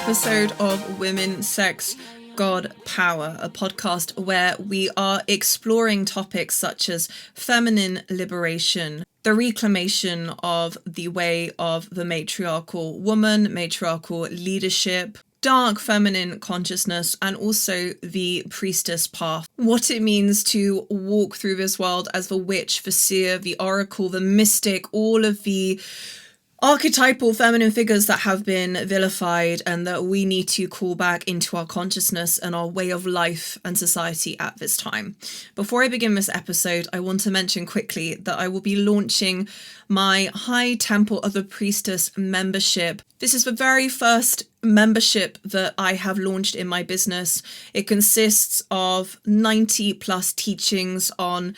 episode of Women, Sex, God, Power, a podcast where we are exploring topics such as feminine liberation, the reclamation of the way of the matriarchal woman, matriarchal leadership, dark feminine consciousness, and also the priestess path. What it means to walk through this world as the witch, the seer, the oracle, the mystic, all of the archetypal feminine figures that have been vilified and that we need to call back into our consciousness and our way of life and society at this time. Before I begin this episode, I want to mention quickly that I will be launching my High Temple of the Priestess membership. This is the very first membership that I have launched in my business. It consists of 90 plus teachings on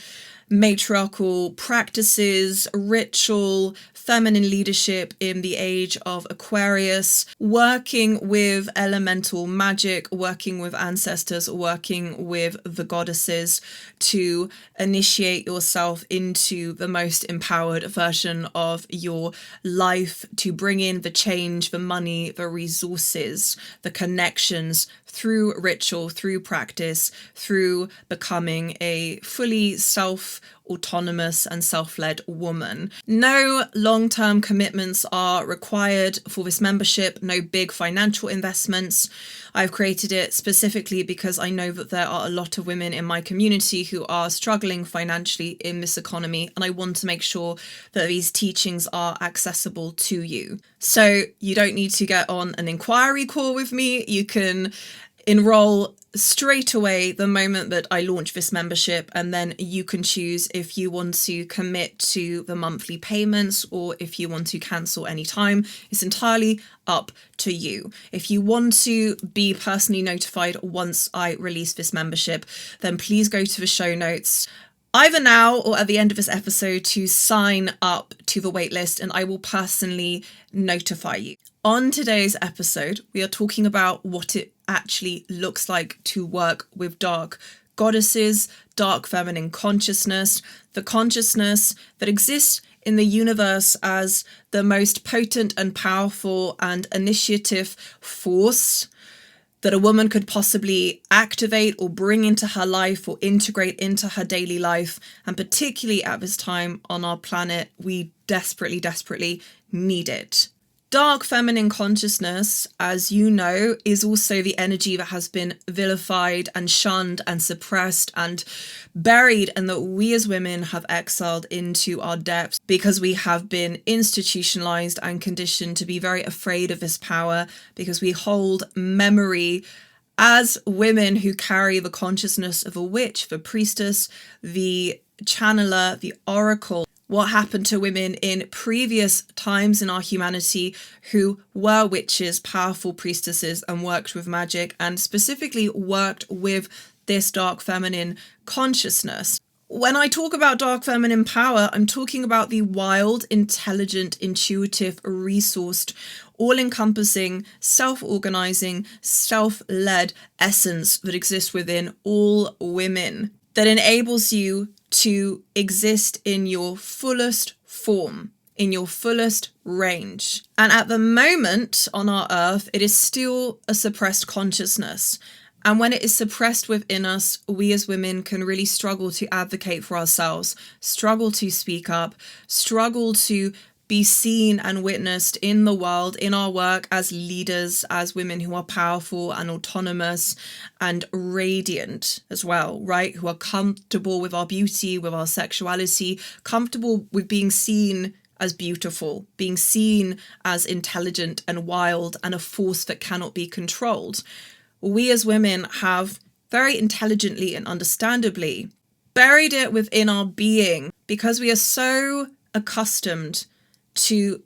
matriarchal practices, ritual, feminine leadership in the age of Aquarius, working with elemental magic, working with ancestors, working with the goddesses to initiate yourself into the most empowered version of your life, to bring in the change, the money, the resources, the connections through ritual, through practice, through becoming a fully self-autonomous and self-led woman. No long-term commitments are required for this membership, no big financial investments. I've created it specifically because I know that there are a lot of women in my community who are struggling financially in this economy, and I want to make sure that these teachings are accessible to you. So you don't need to get on an inquiry call with me. You can enroll straight away the moment that I launch this membership, and then you can choose if you want to commit to the monthly payments or if you want to cancel anytime. It's entirely up to you. If you want to be personally notified once I release this membership, then please go to the show notes either now or at the end of this episode to sign up to the waitlist, and I will personally notify you. On today's episode, we are talking about what it actually looks like to work with dark goddesses, dark feminine consciousness, the consciousness that exists in the universe as the most potent and powerful and initiative force that a woman could possibly activate or bring into her life or integrate into her daily life. And particularly at this time on our planet, we desperately, desperately need it. Dark feminine consciousness, as you know, is also the energy that has been vilified and shunned and suppressed and buried, and that we as women have exiled into our depths because we have been institutionalized and conditioned to be very afraid of this power, because we hold memory as women who carry the consciousness of a witch, the priestess, the channeler, the oracle. What happened to women in previous times in our humanity who were witches, powerful priestesses, and worked with magic, and specifically worked with this dark feminine consciousness. When I talk about dark feminine power, I'm talking about the wild, intelligent, intuitive, resourced, all-encompassing, self-organizing, self-led essence that exists within all women, that enables you to exist in your fullest form, in your fullest range. And at the moment on our earth, it is still a suppressed consciousness. And when it is suppressed within us, we as women can really struggle to advocate for ourselves, struggle to speak up, struggle to be seen and witnessed in the world, in our work as leaders, as women who are powerful and autonomous and radiant as well, right? Who are comfortable with our beauty, with our sexuality, comfortable with being seen as beautiful, being seen as intelligent and wild and a force that cannot be controlled. We as women have very intelligently and understandably buried it within our being because we are so accustomed to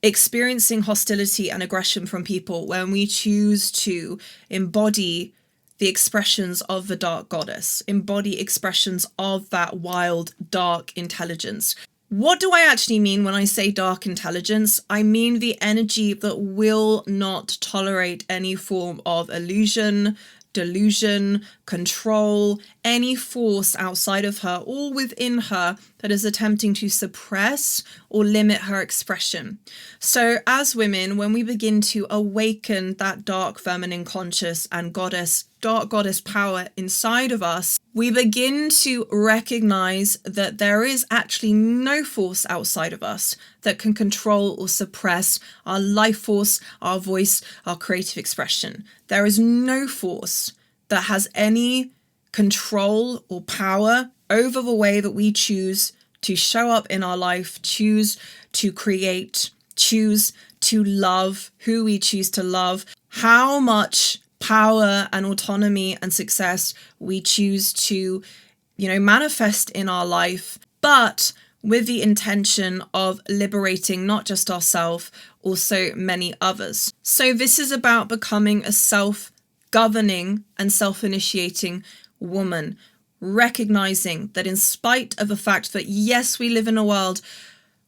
experiencing hostility and aggression from people when we choose to embody the expressions of the dark goddess, embody expressions of that wild, dark intelligence. What do I actually mean when I say dark intelligence? I mean the energy that will not tolerate any form of illusion, delusion, control, any force outside of her or within her that is attempting to suppress or limit her expression. So as women, when we begin to awaken that dark feminine conscious and dark goddess power inside of us, we begin to recognize that there is actually no force outside of us that can control or suppress our life force, our voice, our creative expression. There is no force that has any control or power over the way that we choose to show up in our life, choose to create, choose to love who we choose to love, how much power and autonomy and success we choose to, manifest in our life, but with the intention of liberating not just ourselves, also many others. So this is about becoming a self-governing and self-initiating woman, recognizing that in spite of the fact that, yes, we live in a world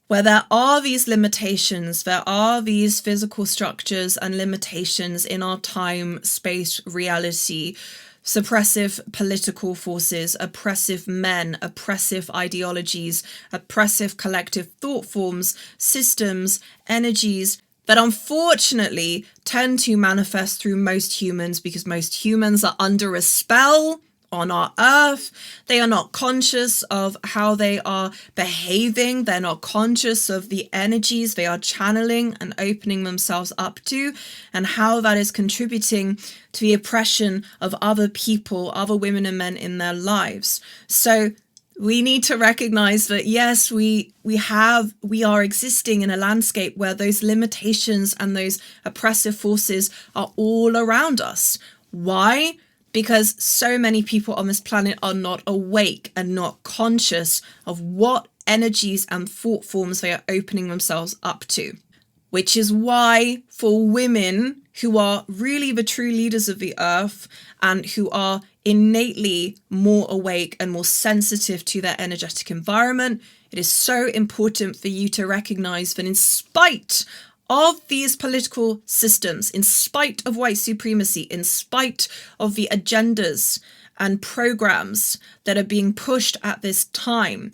where there are these limitations, there are these physical structures and limitations in our time, space, reality, suppressive political forces, oppressive men, oppressive ideologies, oppressive collective thought forms, systems, energies that unfortunately tend to manifest through most humans because most humans are under a spell on our earth. They are not conscious of how they are behaving. They're not conscious of the energies they are channeling and opening themselves up to, and how that is contributing to the oppression of other people, other women and men in their lives. So we need to recognize that, yes, we are existing in a landscape where those limitations and those oppressive forces are all around us. Why? Because so many people on this planet are not awake and not conscious of what energies and thought forms they are opening themselves up to. Which is why for women who are really the true leaders of the earth and who are innately more awake and more sensitive to their energetic environment, it is so important for you to recognize that in spite of these political systems, in spite of white supremacy, in spite of the agendas and programs that are being pushed at this time,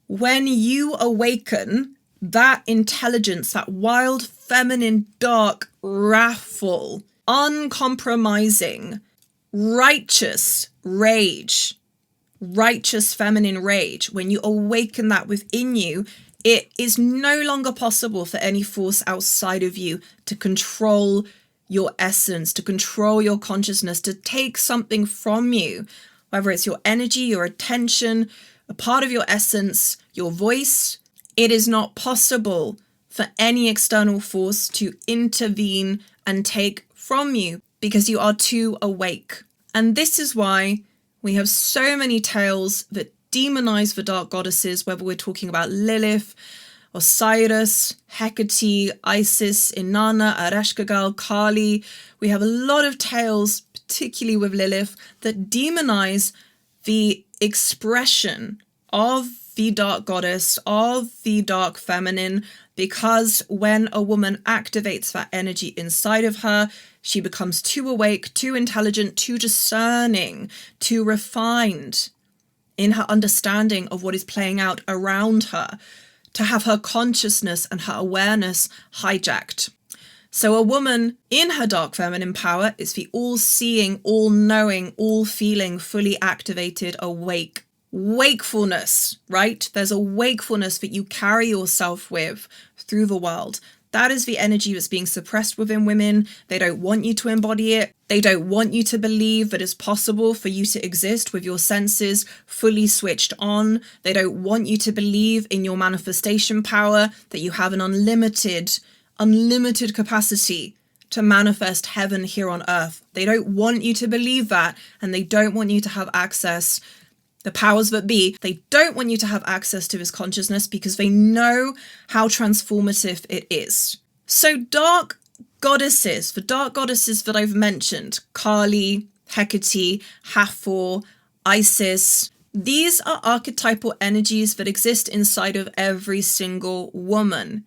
when you awaken that intelligence, that wild, feminine, dark, wrathful, uncompromising, righteous rage, righteous feminine rage, when you awaken that within you, it is no longer possible for any force outside of you to control your essence, to control your consciousness, to take something from you, whether it's your energy, your attention, a part of your essence, your voice. It is not possible for any external force to intervene and take from you because you are too awake. And this is why we have so many tales that demonize the dark goddesses, whether we're talking about Lilith, Osiris, Hecate, Isis, Inanna, Ereshkigal, Kali. We have a lot of tales, particularly with Lilith, that demonize the expression of the dark goddess, of the dark feminine, because when a woman activates that energy inside of her, she becomes too awake, too intelligent, too discerning, too refined in her understanding of what is playing out around her, to have her consciousness and her awareness hijacked. So a woman in her dark feminine power is the all-seeing, all-knowing, all-feeling, fully activated, awake. Wakefulness, right? There's a wakefulness that you carry yourself with through the world. That is the energy that's being suppressed within women. They don't want you to embody it. They don't want you to believe that it's possible for you to exist with your senses fully switched on. They don't want you to believe in your manifestation power, that you have an unlimited capacity to manifest heaven here on earth. They don't want you to believe that, and they don't want you to have access. The powers that be, they don't want you to have access to this consciousness because they know how transformative it is. So dark goddesses, the dark goddesses that I've mentioned, Kali, Hecate, Hathor, Isis, these are archetypal energies that exist inside of every single woman.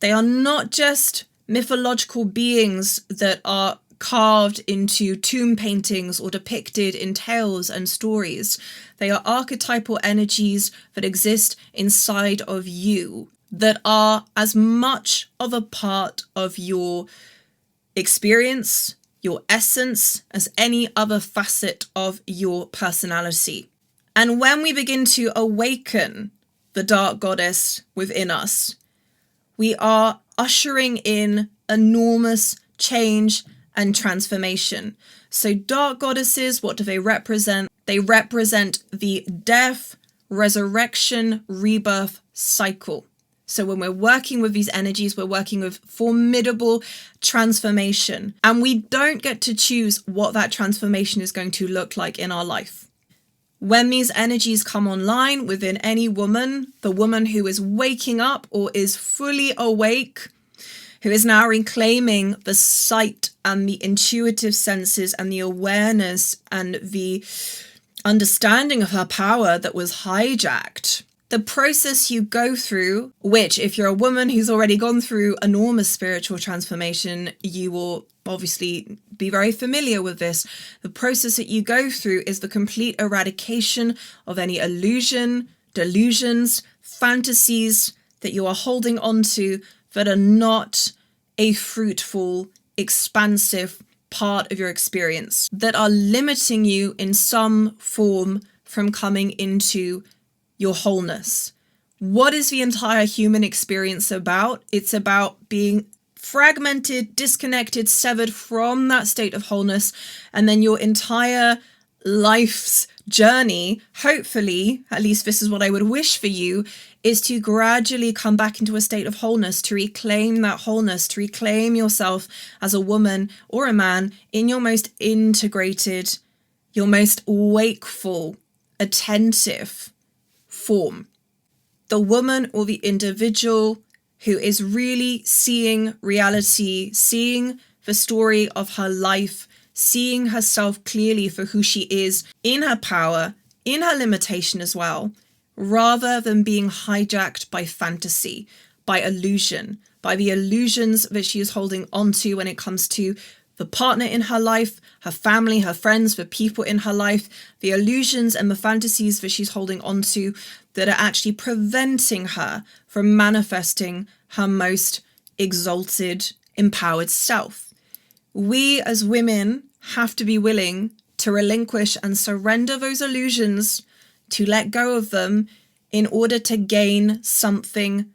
They are not just mythological beings that are carved into tomb paintings or depicted in tales and stories. They are archetypal energies that exist inside of you, that are as much of a part of your experience, your essence, as any other facet of your personality. And when we begin to awaken the dark goddess within us, we are ushering in enormous change and transformation. So dark goddesses, what do they represent? They represent the death, resurrection, rebirth cycle. So when we're working with these energies, we're working with formidable transformation. And we don't get to choose what that transformation is going to look like in our life. When these energies come online within any woman, the woman who is waking up or is fully awake, who is now reclaiming the sight and the intuitive senses and the awareness and the understanding of her power that was hijacked. The process you go through, which if you're a woman who's already gone through enormous spiritual transformation, you will obviously be very familiar with this. The process that you go through is the complete eradication of any illusion, delusions, fantasies that you are holding on to that are not a fruitful, expansive part of your experience, that are limiting you in some form from coming into your wholeness. What is the entire human experience about? It's about being fragmented, disconnected, severed from that state of wholeness, and then your entire life's journey, hopefully, at least this is what I would wish for you, is to gradually come back into a state of wholeness, to reclaim that wholeness, to reclaim yourself as a woman or a man in your most integrated, your most wakeful, attentive form. The woman or the individual who is really seeing reality, seeing the story of her life, seeing herself clearly for who she is, in her power, in her limitation as well, rather than being hijacked by fantasy, by illusion, by the illusions that she is holding onto when it comes to the partner in her life, her family, her friends, the people in her life, the illusions and the fantasies that she's holding onto that are actually preventing her from manifesting her most exalted, empowered self. We as women have to be willing to relinquish and surrender those illusions, to let go of them in order to gain something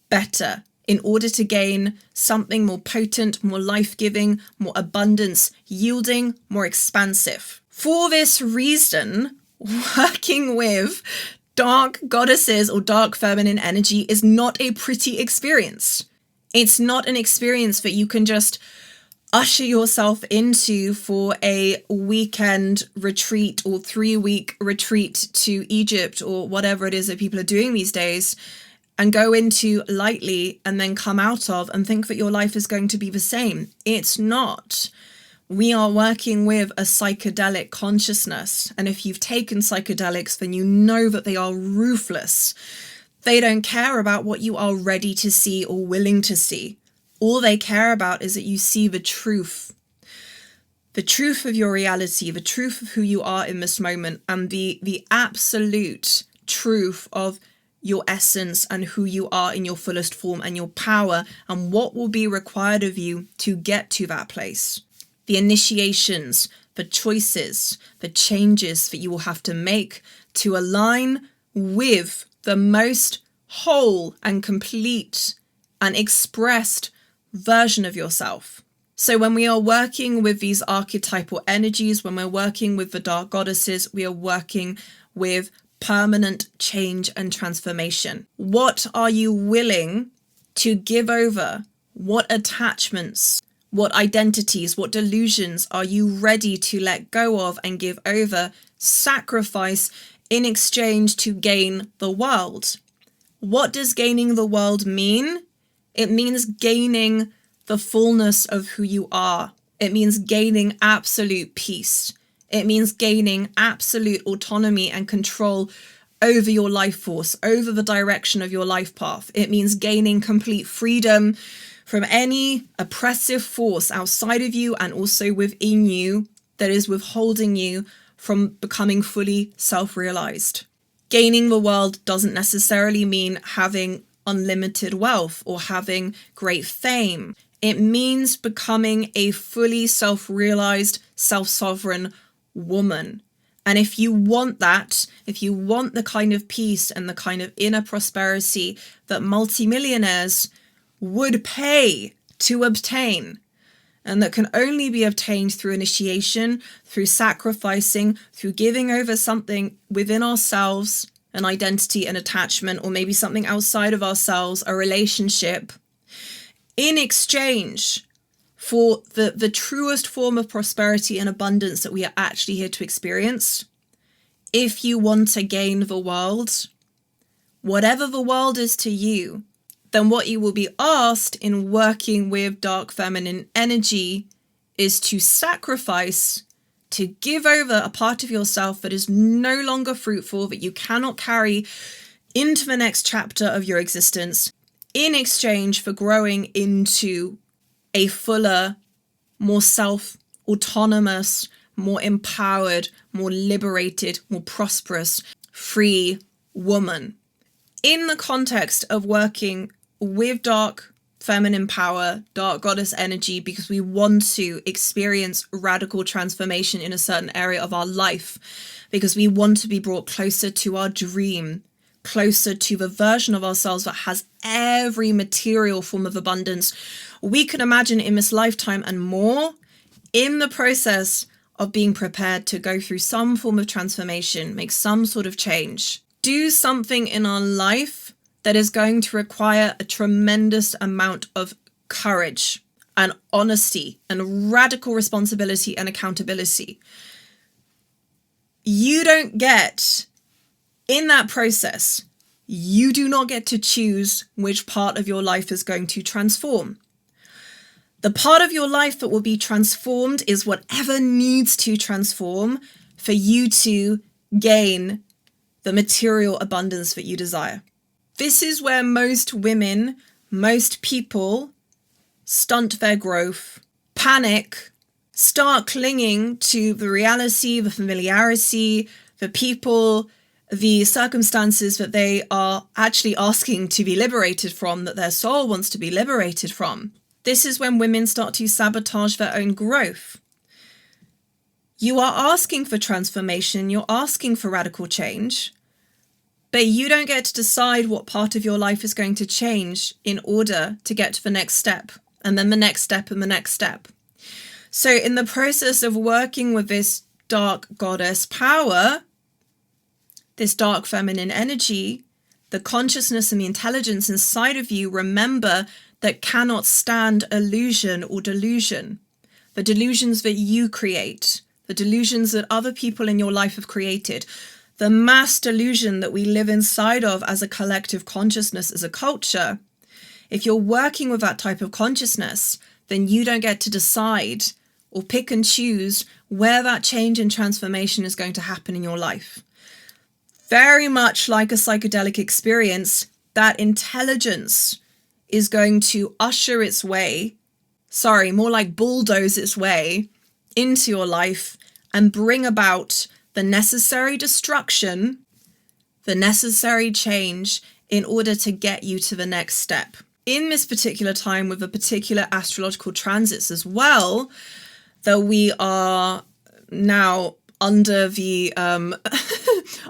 better, in order to gain something more potent, more life-giving, more abundance yielding, more expansive. For this reason, working with dark goddesses or dark feminine energy is not a pretty experience. It's not an experience that you can just usher yourself into for a weekend retreat or 3-week retreat to Egypt or whatever it is that people are doing these days and go into lightly and then come out of and think that your life is going to be the same. It's not. We are working with a psychedelic consciousness. And if you've taken psychedelics, then you know that they are ruthless. They don't care about what you are ready to see or willing to see. All they care about is that you see the truth of your reality, the truth of who you are in this moment, and the absolute truth of your essence and who you are in your fullest form and your power and what will be required of you to get to that place. The initiations, the choices, the changes that you will have to make to align with the most whole and complete and expressed version of yourself. So when we are working with these archetypal energies, when we're working with the dark goddesses, we are working with permanent change and transformation. What are you willing to give over? What attachments, what identities, what delusions are you ready to let go of and give over, sacrifice in exchange to gain the world? What does gaining the world mean? It means gaining the fullness of who you are. It means gaining absolute peace. It means gaining absolute autonomy and control over your life force, over the direction of your life path. It means gaining complete freedom from any oppressive force outside of you and also within you that is withholding you from becoming fully self-realized. Gaining the world doesn't necessarily mean having unlimited wealth or having great fame. It means becoming a fully self-realized, self-sovereign woman. And if you want that, if you want the kind of peace and the kind of inner prosperity that multimillionaires would pay to obtain, and that can only be obtained through initiation, through sacrificing, through giving over something within ourselves, an identity, an attachment, or maybe something outside of ourselves, a relationship, in exchange for the truest form of prosperity and abundance that we are actually here to experience. If you want to gain the world, whatever the world is to you, then what you will be asked in working with dark feminine energy is to sacrifice, to give over a part of yourself that is no longer fruitful, that you cannot carry into the next chapter of your existence, in exchange for growing into a fuller, more self-autonomous, more empowered, more liberated, more prosperous, free woman. In the context of working with dark feminine power, dark goddess energy, because we want to experience radical transformation in a certain area of our life, because we want to be brought closer to our dream, closer to the version of ourselves that has every material form of abundance we could imagine in this lifetime and more, in the process of being prepared to go through some form of transformation, make some sort of change, do something in our life that is going to require a tremendous amount of courage and honesty and radical responsibility and accountability. You don't get, in that process, you do not get to choose which part of your life is going to transform. The part of your life that will be transformed is whatever needs to transform for you to gain the material abundance that you desire. This is where most women, most people stunt their growth, panic, start clinging to the reality, the familiarity, the people, the circumstances that they are actually asking to be liberated from, that their soul wants to be liberated from. This is when women start to sabotage their own growth. You are asking for transformation, you're asking for radical change, but you don't get to decide what part of your life is going to change in order to get to the next step, and then the next step and the next step. So in the process of working with this dark goddess power, this dark feminine energy, the consciousness and the intelligence inside of you, remember, that cannot stand illusion or delusion. The delusions that you create, the delusions that other people in your life have created, the mass delusion that we live inside of as a collective consciousness, as a culture. If you're working with that type of consciousness, then you don't get to decide or pick and choose where that change and transformation is going to happen in your life. Very much like a psychedelic experience, that intelligence is going to usher its way, more like bulldoze its way into your life and bring about the necessary destruction, the necessary change in order to get you to the next step. In this particular time with the particular astrological transits as well, that we are now under the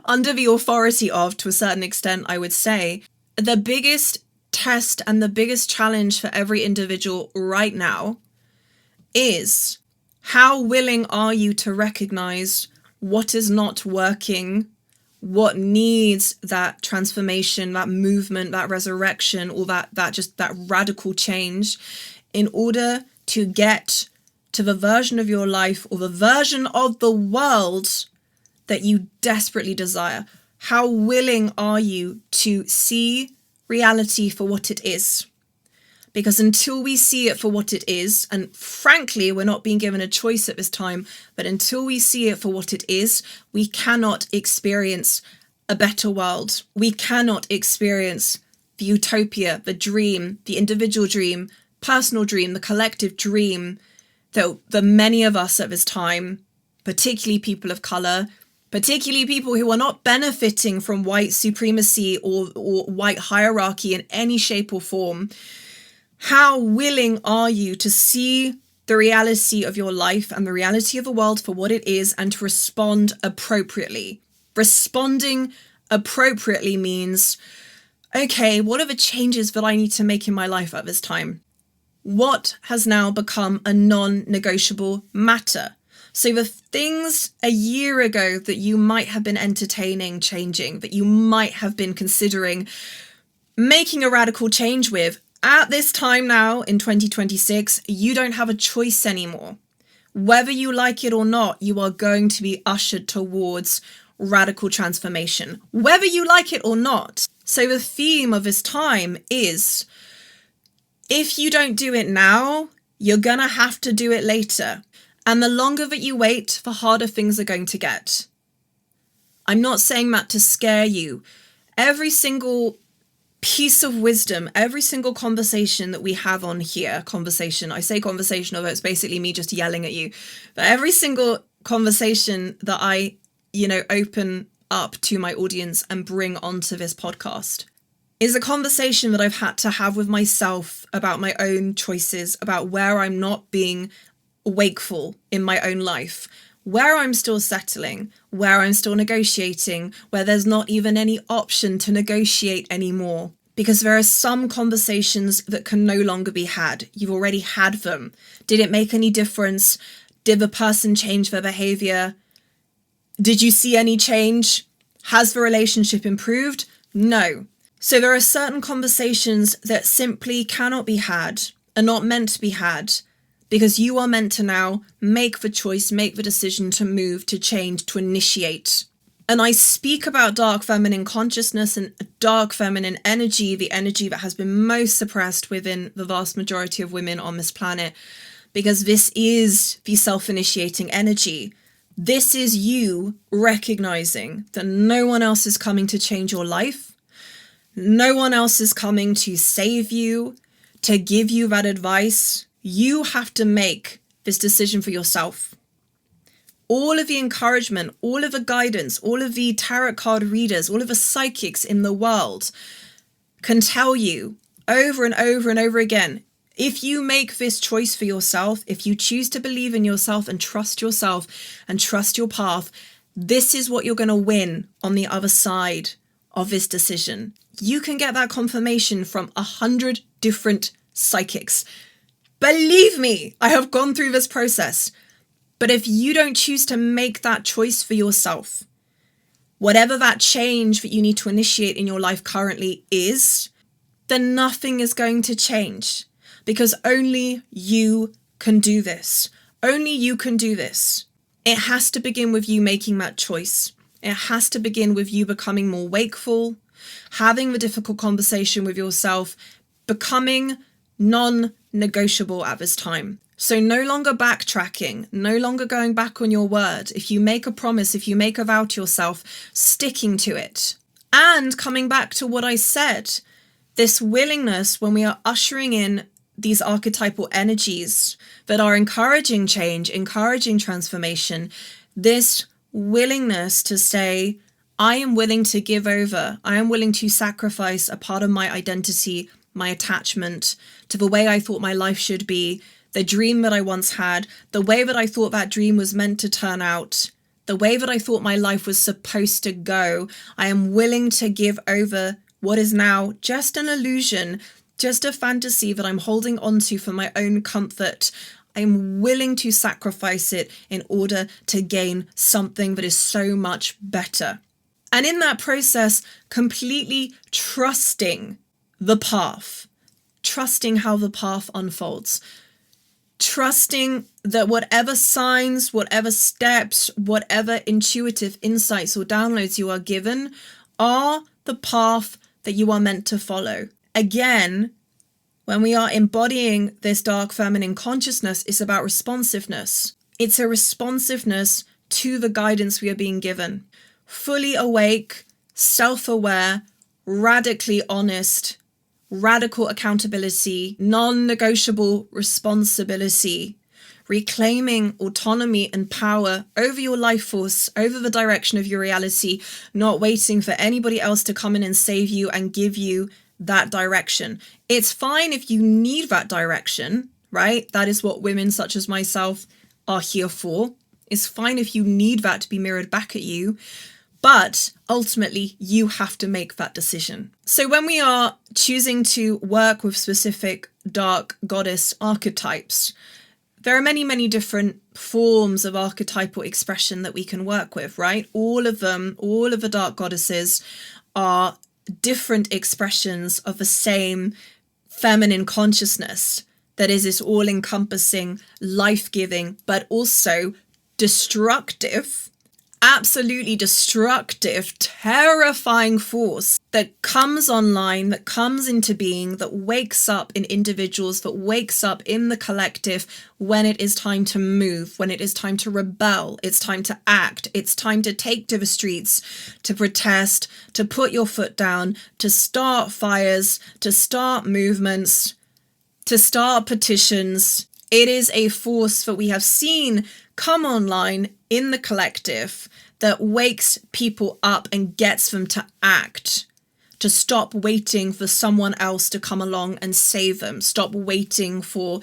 under the authority of, to a certain extent, I would say, the biggest test and the biggest challenge for every individual right now is how willing are you to recognize what is not working, what needs that transformation, that movement, that resurrection, or that radical change in order to get to the version of your life or the version of the world that you desperately desire. How willing are you to see reality for what it is? Because until we see it for what it is, and frankly, we're not being given a choice at this time, but until we see it for what it is, we cannot experience a better world. We cannot experience the utopia, the dream, the individual dream, personal dream, the collective dream that the many of us at this time, particularly people of color, particularly people who are not benefiting from white supremacy or white hierarchy in any shape or form, how willing are you to see the reality of your life and the reality of the world for what it is and to respond appropriately? Responding appropriately means, okay, what are the changes that I need to make in my life at this time? What has now become a non-negotiable matter? So the things a year ago that you might have been entertaining changing, that you might have been considering making a radical change with, at this time now in 2026, you don't have a choice anymore. Whether you like it or not, you are going to be ushered towards radical transformation, whether you like it or not. So the theme of this time is, if you don't do it now, you're gonna have to do it later. And the longer that you wait, the harder things are going to get. I'm not saying that to scare you. Every single piece of wisdom, every single conversation that we have on here, I say conversation, although it's basically me just yelling at you, but every single conversation that I, open up to my audience and bring onto this podcast is a conversation that I've had to have with myself about my own choices, about where I'm not being wakeful in my own life, where I'm still settling, where I'm still negotiating, where there's not even any option to negotiate anymore. Because there are some conversations that can no longer be had. You've already had them. Did it make any difference? Did the person change their behavior? Did you see any change? Has the relationship improved? No. So there are certain conversations that simply cannot be had, are not meant to be had, because you are meant to now make the choice, make the decision to move, to change, to initiate. And I speak about dark feminine consciousness and dark feminine energy, the energy that has been most suppressed within the vast majority of women on this planet, because this is the self-initiating energy. This is you recognizing that no one else is coming to change your life. No one else is coming to save you, to give you that advice. You have to make this decision for yourself. All of the encouragement, all of the guidance, all of the tarot card readers, all of the psychics in the world can tell you over and over and over again, if you make this choice for yourself, if you choose to believe in yourself and trust your path, this is what you're going to win on the other side of this decision. You can get that confirmation from 100 different psychics. Believe me, I have gone through this process. But if you don't choose to make that choice for yourself, whatever that change that you need to initiate in your life currently is, then nothing is going to change, because only you can do this. Only you can do this. It has to begin with you making that choice. It has to begin with you becoming more wakeful, having the difficult conversation with yourself, becoming non-negotiable at this time. So no longer backtracking, no longer going back on your word. If you make a promise, if you make a vow to yourself, sticking to it. And coming back to what I said, this willingness when we are ushering in these archetypal energies that are encouraging change, encouraging transformation, this willingness to say, I am willing to give over, I am willing to sacrifice a part of my identity, my attachment to the way I thought my life should be, the dream that I once had, the way that I thought that dream was meant to turn out, the way that I thought my life was supposed to go. I am willing to give over what is now just an illusion, just a fantasy that I'm holding onto for my own comfort. I'm willing to sacrifice it in order to gain something that is so much better. And in that process, completely trusting the path, trusting how the path unfolds. Trusting that whatever signs, whatever steps, whatever intuitive insights or downloads you are given are the path that you are meant to follow. Again, when we are embodying this dark feminine consciousness, it's about responsiveness. It's a responsiveness to the guidance we are being given. Fully awake, self-aware, radically honest, radical accountability, non-negotiable responsibility, reclaiming autonomy and power over your life force, over the direction of your reality, not waiting for anybody else to come in and save you and give you that direction. It's fine if you need that direction, right? That is what women such as myself are here for. It's fine if you need that to be mirrored back at you, but ultimately you have to make that decision. So when we are choosing to work with specific dark goddess archetypes, there are many, many different forms of archetypal expression that we can work with, right? All of them, all of the dark goddesses are different expressions of the same feminine consciousness that is this all-encompassing, life-giving, but also destructive, absolutely destructive, terrifying force that comes online, that comes into being, that wakes up in individuals, that wakes up in the collective when it is time to move, when it is time to rebel, it's time to act, it's time to take to the streets, to protest, to put your foot down, to start fires, to start movements, to start petitions. It is a force that we have seen come online in the collective that wakes people up and gets them to act, to stop waiting for someone else to come along and save them, stop waiting for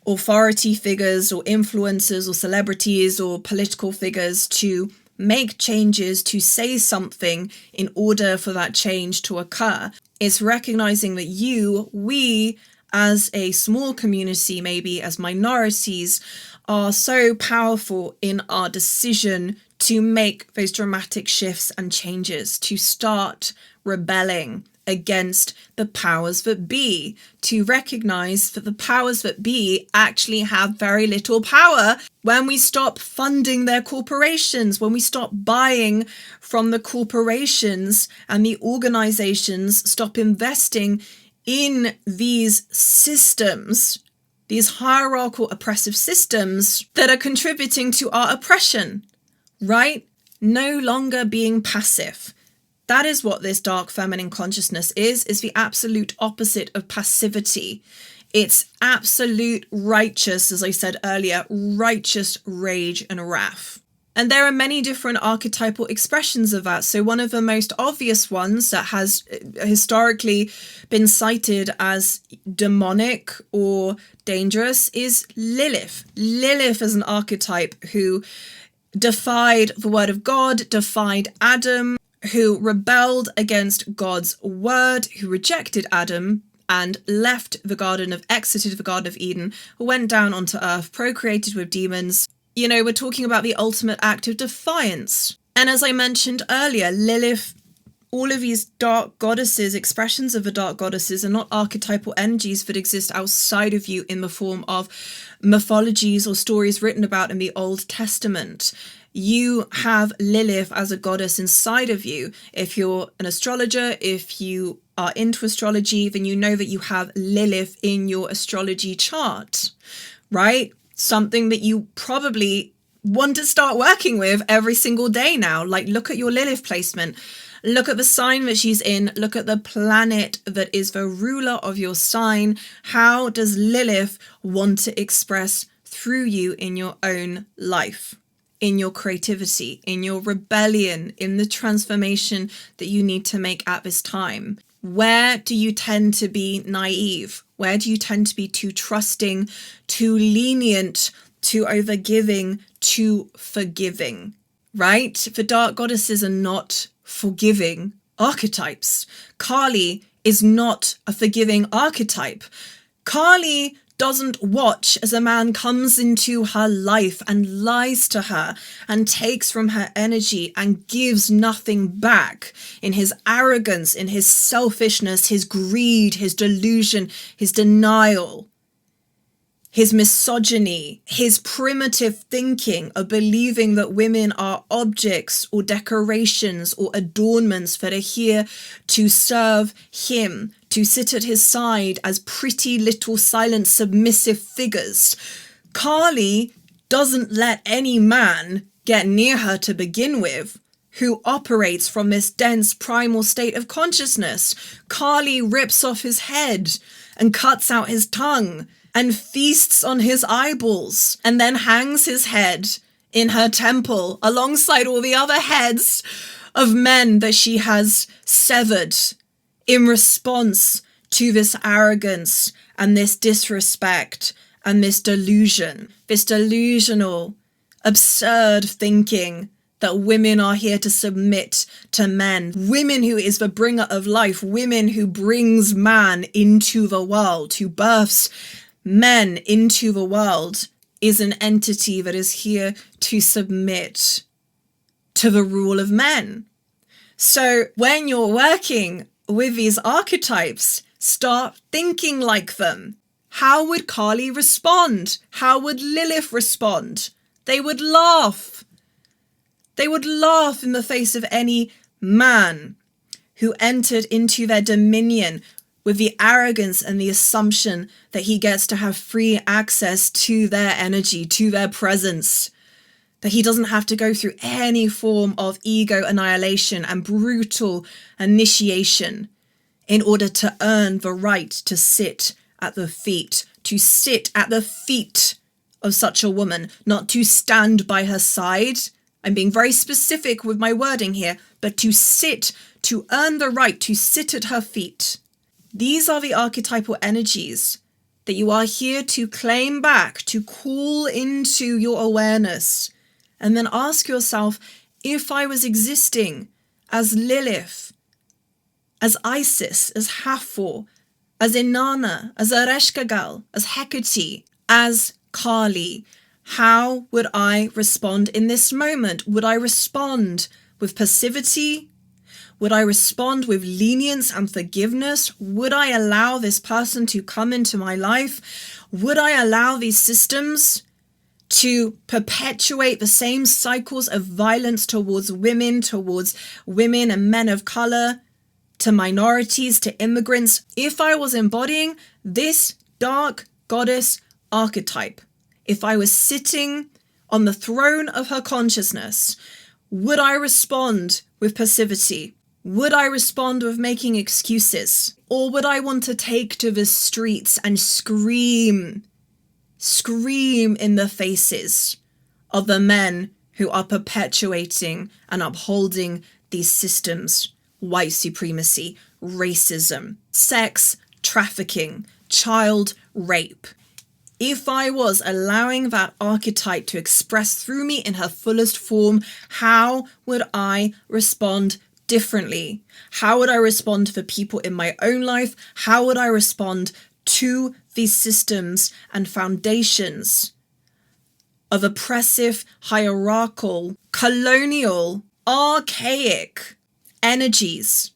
authority figures or influencers or celebrities or political figures to make changes, to say something in order for that change to occur. It's recognizing that we, as a small community, maybe as minorities, are so powerful in our decision to make those dramatic shifts and changes, to start rebelling against the powers that be, to recognize that the powers that be actually have very little power when we stop funding their corporations, when we stop buying from the corporations and the organizations, stop investing in these systems, these hierarchical oppressive systems that are contributing to our oppression, right? No longer being passive. That is what this dark feminine consciousness is the absolute opposite of passivity. It's absolute righteous, as I said earlier, righteous rage and wrath. And there are many different archetypal expressions of that. So one of the most obvious ones that has historically been cited as demonic or dangerous is Lilith. Lilith is an archetype who defied the word of God, defied Adam, who rebelled against God's word, who rejected Adam and exited the Garden of Eden, went down onto earth, procreated with demons. You know, we're talking about the ultimate act of defiance. And as I mentioned earlier, Lilith, all of these dark goddesses, expressions of the dark goddesses, are not archetypal energies that exist outside of you in the form of mythologies or stories written about in the Old Testament. You have Lilith as a goddess inside of you. If you're an astrologer, if you are into astrology, then you know that you have Lilith in your astrology chart, right? Something that you probably want to start working with every single day now. Like, look at your Lilith placement. Look at the sign that she's in. Look at the planet that is the ruler of your sign. How does Lilith want to express through you in your own life, in your creativity, in your rebellion, in the transformation that you need to make at this time? Where do you tend to be naive? Where do you tend to be too trusting, too lenient, too overgiving, too forgiving, right? The dark goddesses are not forgiving archetypes. Kali is not a forgiving archetype. Kali doesn't watch as a man comes into her life and lies to her and takes from her energy and gives nothing back in his arrogance, in his selfishness, his greed, his delusion, his denial, his misogyny, his primitive thinking of believing that women are objects or decorations or adornments that are here to serve him, to sit at his side as pretty little silent submissive figures. Kali doesn't let any man get near her to begin with who operates from this dense primal state of consciousness. Kali rips off his head and cuts out his tongue and feasts on his eyeballs and then hangs his head in her temple alongside all the other heads of men that she has severed in response to this arrogance and this disrespect and this delusion, this delusional, absurd thinking that women are here to submit to men. Women who is the bringer of life, women who brings man into the world, who births men into the world, is an entity that is here to submit to the rule of men. So when you're working with these archetypes, start thinking like them. How would Kali respond? How would Lilith respond? They would laugh. They would laugh in the face of any man who entered into their dominion with the arrogance and the assumption that he gets to have free access to their energy, to their presence, that he doesn't have to go through any form of ego annihilation and brutal initiation in order to earn the right to sit at the feet, of such a woman, not to stand by her side. I'm being very specific with my wording here, but to sit, to earn the right to sit at her feet. These are the archetypal energies that you are here to claim back, to call into your awareness, and then ask yourself, if I was existing as Lilith, as Isis, as Hathor, as Inanna, as Ereshkigal, as Hecate, as Kali, how would I respond in this moment? Would I respond with passivity? Would I respond with lenience and forgiveness? Would I allow this person to come into my life? Would I allow these systems to perpetuate the same cycles of violence towards women and men of color, to minorities, to immigrants, if I was embodying this dark goddess archetype? If I was sitting on the throne of her consciousness, would I respond with passivity? Would I respond with making excuses? Or would I want to take to the streets and scream in the faces of the men who are perpetuating and upholding these systems? White supremacy, racism, sex trafficking, child rape. If I was allowing that archetype to express through me in her fullest form, how would I respond differently? How would I respond to the people in my own life? How would I respond to these systems and foundations of oppressive, hierarchical, colonial, archaic energies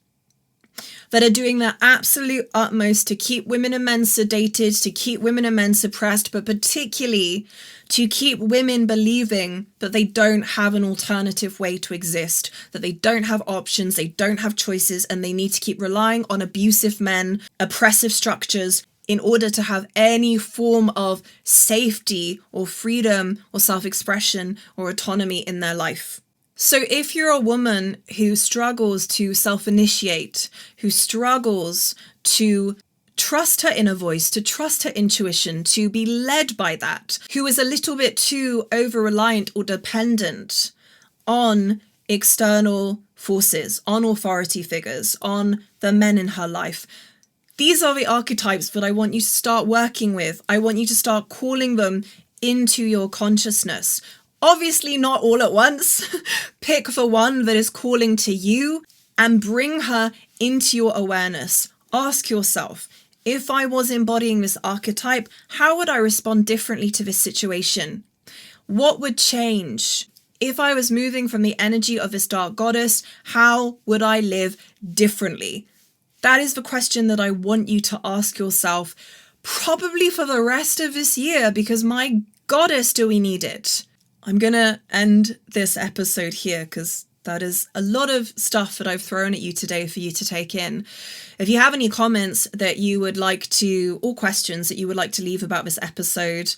that are doing their absolute utmost to keep women and men sedated, to keep women and men suppressed, but particularly to keep women believing that they don't have an alternative way to exist, that they don't have options, they don't have choices, and they need to keep relying on abusive men, oppressive structures, in order to have any form of safety or freedom or self-expression or autonomy in their life. So if you're a woman who struggles to self-initiate, who struggles to trust her inner voice, to trust her intuition, to be led by that, who is a little bit too over-reliant or dependent on external forces, on authority figures, on the men in her life, these are the archetypes that I want you to start working with. I want you to start calling them into your consciousness. Obviously not all at once. Pick the one that is calling to you and bring her into your awareness. Ask yourself, if I was embodying this archetype, how would I respond differently to this situation? What would change? If I was moving from the energy of this dark goddess, how would I live differently? That is the question that I want you to ask yourself, probably for the rest of this year, because my goddess, do we need it? I'm going to end this episode here because That is a lot of stuff that I've thrown at you today for you to take in. If you have any comments that you would like to, or questions that you would like to leave about this episode,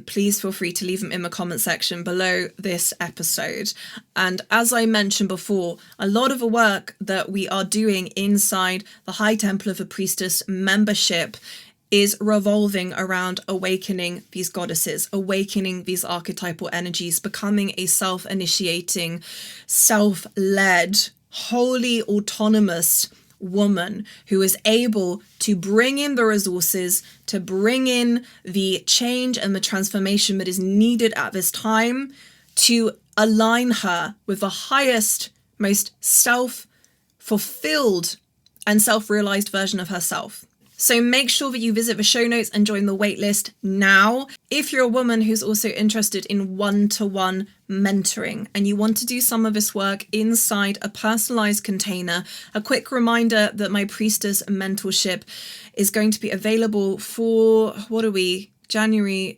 please feel free to leave them in the comment section below this episode. And as I mentioned before, a lot of the work that we are doing inside the High Temple of the Priestess membership is revolving around awakening these goddesses, awakening these archetypal energies, becoming a self-initiating, self-led, wholly autonomous woman who is able to bring in the resources, to bring in the change and the transformation that is needed at this time to align her with the highest, most self-fulfilled and self-realized version of herself. So make sure that you visit the show notes and join the waitlist now. If you're a woman who's also interested in one-to-one mentoring and you want to do some of this work inside a personalized container, a quick reminder that my Priestess Mentorship is going to be available for, January,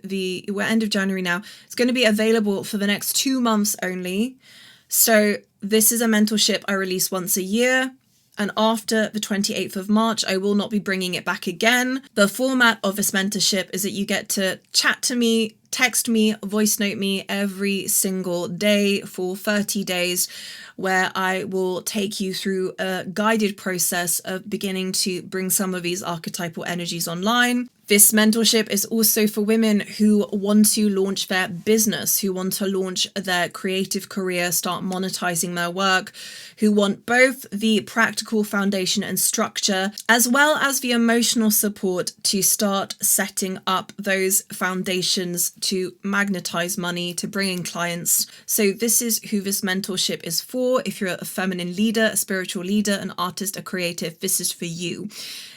we're end of January now. It's going to be available for the next 2 months only. So this is a mentorship I release once a year. And after the 28th of March, I will not be bringing it back again. The format of this mentorship is that you get to chat to me, text me, voice note me every single day for 30 days, where I will take you through a guided process of beginning to bring some of these archetypal energies online. This mentorship is also for women who want to launch their business, who want to launch their creative career, start monetizing their work, who want both the practical foundation and structure, as well as the emotional support to start setting up those foundations to magnetize money, to bring in clients. So this is who this mentorship is for. If you're a feminine leader, a spiritual leader, an artist, a creative, this is for you.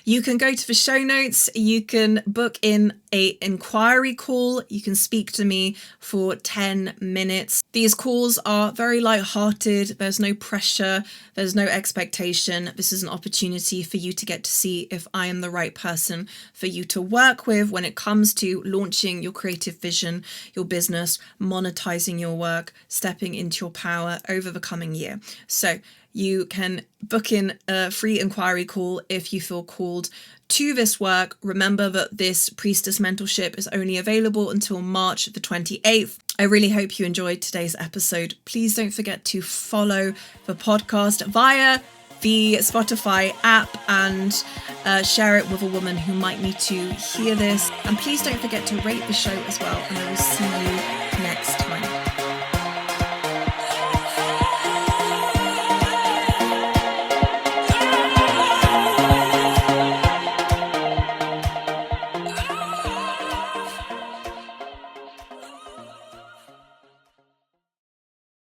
You can go to the show notes, you can book in an inquiry call, you can speak to me for 10 minutes. These calls are very light-hearted, there's no pressure, there's no expectation. This is an opportunity for you to get to see if I am the right person for you to work with when it comes to launching your creative vision, your business, monetizing your work, stepping into your power over the coming year. So you can book in a free inquiry call if you feel called to this work. Remember that this Priestess Mentorship is only available until March the 28th. I really hope you enjoyed today's episode. Please don't forget to follow the podcast via the Spotify app and share it with a woman who might need to hear this. And please don't forget to rate the show as well. And I will see you next time.